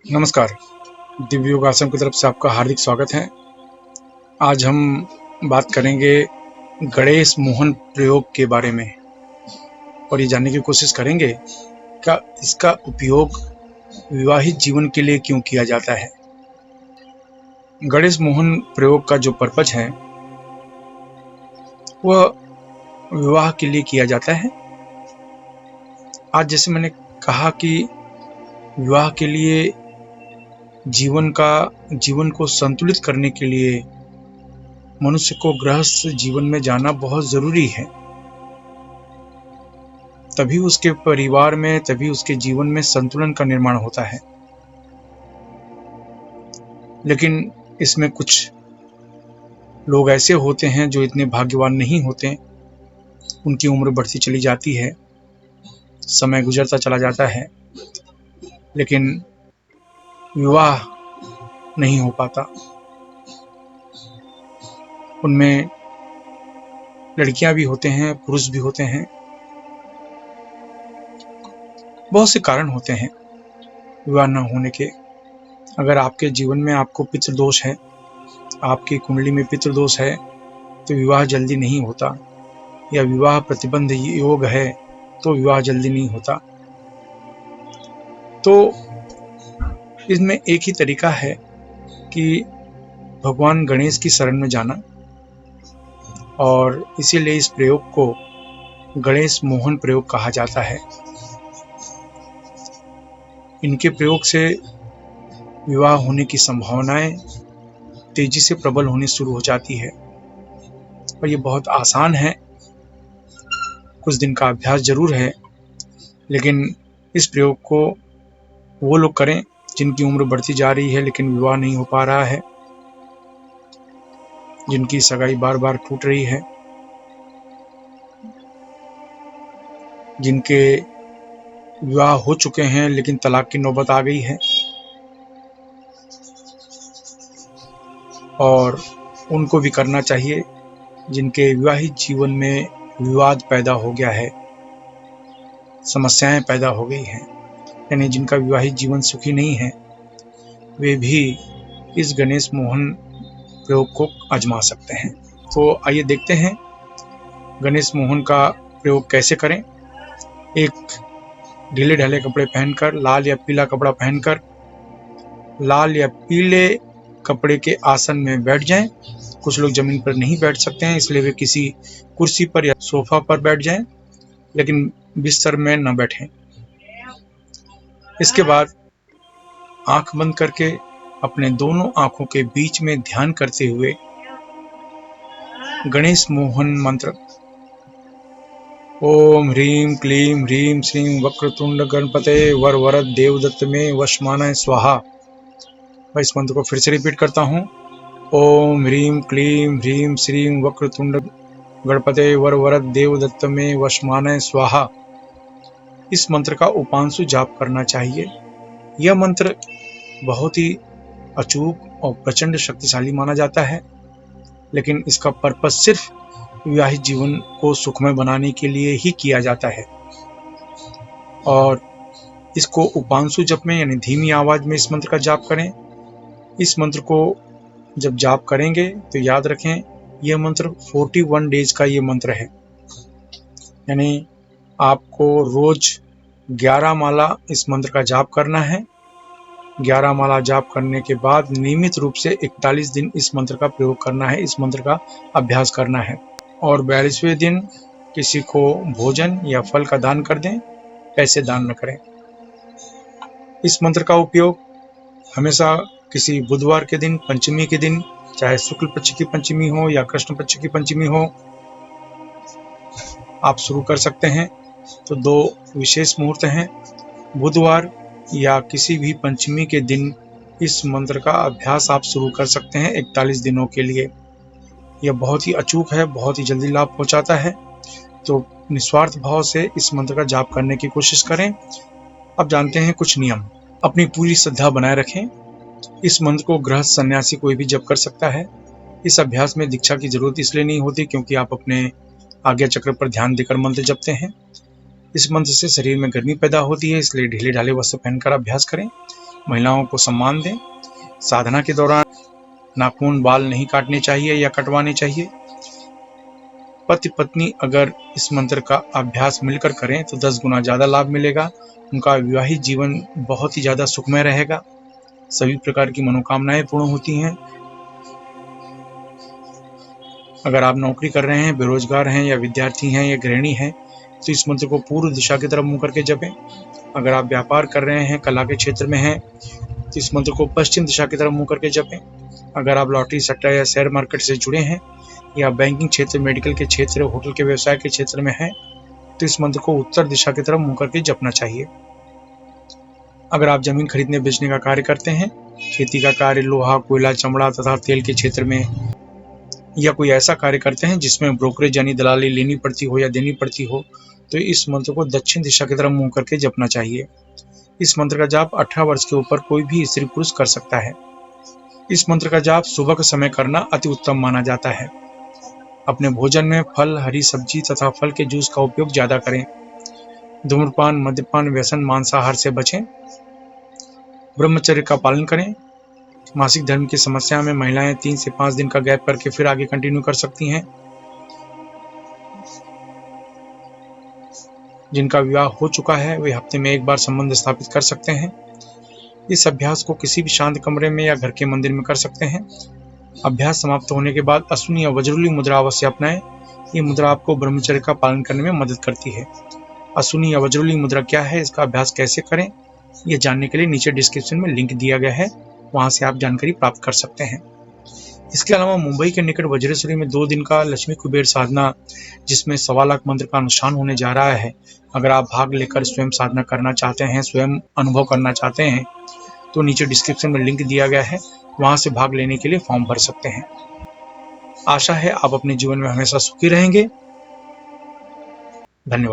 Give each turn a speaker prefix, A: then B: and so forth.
A: नमस्कार। दिव्य योग आश्रम की तरफ से आपका हार्दिक स्वागत है। आज हम बात करेंगे गणेश मोहन प्रयोग के बारे में और ये जानने की कोशिश करेंगे क्या इसका उपयोग विवाहित जीवन के लिए क्यों किया जाता है। गणेश मोहन प्रयोग का जो पर्पज है वह विवाह के लिए किया जाता है। आज जैसे मैंने कहा कि विवाह के लिए जीवन को संतुलित करने के लिए मनुष्य को गृहस्थ जीवन में जाना बहुत जरूरी है। तभी उसके परिवार में, तभी उसके जीवन में संतुलन का निर्माण होता है। लेकिन इसमें कुछ लोग ऐसे होते हैं जो इतने भाग्यवान नहीं होते। उनकी उम्र बढ़ती चली जाती है, समय गुजरता चला जाता है, लेकिन विवाह नहीं हो पाता। उनमें लड़कियां भी होते हैं, पुरुष भी होते हैं। बहुत से कारण होते हैं विवाह न होने के। अगर आपके जीवन में आपको पितृदोष है, आपकी कुंडली में पितृदोष है, तो विवाह जल्दी नहीं होता, या विवाह प्रतिबंध योग है तो विवाह जल्दी नहीं होता। तो इसमें एक ही तरीका है कि भगवान गणेश की शरण में जाना, और इसीलिए इस प्रयोग को गणेश मोहन प्रयोग कहा जाता है। इनके प्रयोग से विवाह होने की संभावनाएं तेजी से प्रबल होनी शुरू हो जाती है। और ये बहुत आसान है, कुछ दिन का अभ्यास जरूर है, लेकिन इस प्रयोग को वो लोग करें जिनकी उम्र बढ़ती जा रही है लेकिन विवाह नहीं हो पा रहा है, जिनकी सगाई बार बार टूट रही है, जिनके विवाह हो चुके हैं लेकिन तलाक की नौबत आ गई है, और उनको भी करना चाहिए जिनके विवाहित जीवन में विवाद पैदा हो गया है, समस्याएं पैदा हो गई हैं, यानी जिनका विवाहित जीवन सुखी नहीं है, वे भी इस गणेश मोहन प्रयोग को आजमा सकते हैं। तो आइए देखते हैं गणेश मोहन का प्रयोग कैसे करें। एक ढीले ढाले कपड़े पहनकर, लाल या पीला कपड़ा पहनकर, लाल या पीले कपड़े के आसन में बैठ जाएं। कुछ लोग जमीन पर नहीं बैठ सकते हैं, इसलिए वे किसी कुर्सी पर या सोफा पर बैठ जाएं, लेकिन बिस्तर में न बैठें। इसके बाद आंख बंद करके अपने दोनों आंखों के बीच में ध्यान करते हुए गणेश मोहन मंत्र ओम ह्रीं क्लीं ह्रीं श्रीं वक्रतुंड गणपते वरवरद देवदत्त में वशमानाय स्वाहा। मैं इस मंत्र को फिर से रिपीट करता हूँ। ओम ह्रीं क्लीं ह्रीं श्रीं वक्रतुंड गणपते वरवरद देवदत्त में वशमानाय स्वाहा। इस मंत्र का उपांशु जाप करना चाहिए। यह मंत्र बहुत ही अचूक और प्रचंड शक्तिशाली माना जाता है, लेकिन इसका पर्पस सिर्फ विवाहित जीवन को सुखमय बनाने के लिए ही किया जाता है। और इसको उपांशु जप में, यानी धीमी आवाज में इस मंत्र का जाप करें। इस मंत्र को जब जाप करेंगे तो याद रखें, यह मंत्र 41 डेज का ये मंत्र है, यानी आपको रोज 11 माला इस मंत्र का जाप करना है। 11 माला जाप करने के बाद नियमित रूप से 41 दिन इस मंत्र का प्रयोग करना है, इस मंत्र का अभ्यास करना है। और 42वें दिन किसी को भोजन या फल का दान कर दें, पैसे दान न करें। इस मंत्र का उपयोग हमेशा किसी बुधवार के दिन, पंचमी के दिन, चाहे शुक्ल पक्ष की पंचमी हो या कृष्ण पक्ष की पंचमी हो, आप शुरू कर सकते हैं। तो 2 विशेष मुहूर्त हैं, बुधवार या किसी भी पंचमी के दिन इस मंत्र का अभ्यास आप शुरू कर सकते हैं 41 दिनों के लिए। यह बहुत ही अचूक है, बहुत ही जल्दी लाभ पहुंचाता है। तो निस्वार्थ भाव से इस मंत्र का जाप करने की कोशिश करें। अब जानते हैं कुछ नियम। अपनी पूरी श्रद्धा बनाए रखें। इस मंत्र को गृहस्थ सन्यासी कोई भी जप कर सकता है। इस अभ्यास में दीक्षा की जरूरत इसलिए नहीं होती क्योंकि आप अपने आज्ञा चक्र पर ध्यान देकर मंत्र जपते हैं। इस मंत्र से शरीर में गर्मी पैदा होती है, इसलिए ढीले ढाले वस्त्र पहनकर अभ्यास करें। महिलाओं को सम्मान दें। साधना के दौरान नाखून बाल नहीं काटने चाहिए या कटवाने चाहिए। पति पत्नी अगर इस मंत्र का अभ्यास मिलकर करें तो 10 गुना ज़्यादा लाभ मिलेगा। उनका विवाहित जीवन बहुत ही ज़्यादा सुखमय रहेगा। सभी प्रकार की मनोकामनाएं पूर्ण होती हैं। अगर आप नौकरी कर रहे हैं, बेरोजगार हैं या विद्यार्थी हैं या गृहिणी हैं तो इस मंत्र को पूर्व दिशा की तरफ मुंह करके जपें। अगर आप व्यापार कर रहे हैं, कला के क्षेत्र में हैं तो इस मंत्र को पश्चिम दिशा की तरफ मुंह करके जपें। अगर आप लॉटरी, सट्टा या शेयर मार्केट से जुड़े हैं या बैंकिंग क्षेत्र, मेडिकल के क्षेत्र, होटल के व्यवसाय के क्षेत्र में हैं तो इस मंत्र को उत्तर दिशा की तरफ मुंह करके जपना चाहिए। अगर आप जमीन खरीदने बेचने का कार्य करते हैं, खेती का कार्य, लोहा, कोयला, चमड़ा तथा तेल के क्षेत्र में या कोई ऐसा कार्य करते हैं जिसमें ब्रोकरेज यानी दलाली लेनी पड़ती हो या देनी पड़ती हो तो इस मंत्र को दक्षिण दिशा की तरफ मुंह करके जपना चाहिए। इस मंत्र का जाप 18 वर्ष के ऊपर कोई भी स्त्री पुरुष कर सकता है। इस मंत्र का जाप सुबह के समय करना अति उत्तम माना जाता है। अपने भोजन में फल, हरी सब्जी तथा फल के जूस का उपयोग ज्यादा करें। धूम्रपान, मद्यपान, व्यसन, मांसाहार से बचें। ब्रह्मचर्य का पालन करें। मासिक धर्म की समस्या में महिलाएं 3 से 5 दिन का गैप करके फिर आगे कंटिन्यू कर सकती हैं। जिनका विवाह हो चुका है वे हफ्ते में एक बार संबंध स्थापित कर सकते हैं। इस अभ्यास को किसी भी शांत कमरे में या घर के मंदिर में कर सकते हैं। अभ्यास समाप्त होने के बाद अश्विनी या वज्रली मुद्रा अवश्य अपनाएं। ये मुद्रा आपको ब्रह्मचर्य का पालन करने में मदद करती है। अश्विनी या वज्रली मुद्रा क्या है, इसका अभ्यास कैसे करें, ये जानने के लिए नीचे डिस्क्रिप्शन में लिंक दिया गया है, वहां से आप जानकारी प्राप्त कर सकते हैं। इसके अलावा मुंबई के निकट वज्रेश्वरी में 2 दिन का लक्ष्मी कुबेर साधना जिसमें 1.25 लाख मंत्र का अनुष्ठान होने जा रहा है। अगर आप भाग लेकर स्वयं साधना करना चाहते हैं, स्वयं अनुभव करना चाहते हैं तो नीचे डिस्क्रिप्शन में लिंक दिया गया है, वहां से भाग लेने के लिए फॉर्म भर सकते हैं। आशा है आप अपने जीवन में हमेशा सुखी रहेंगे। धन्यवाद।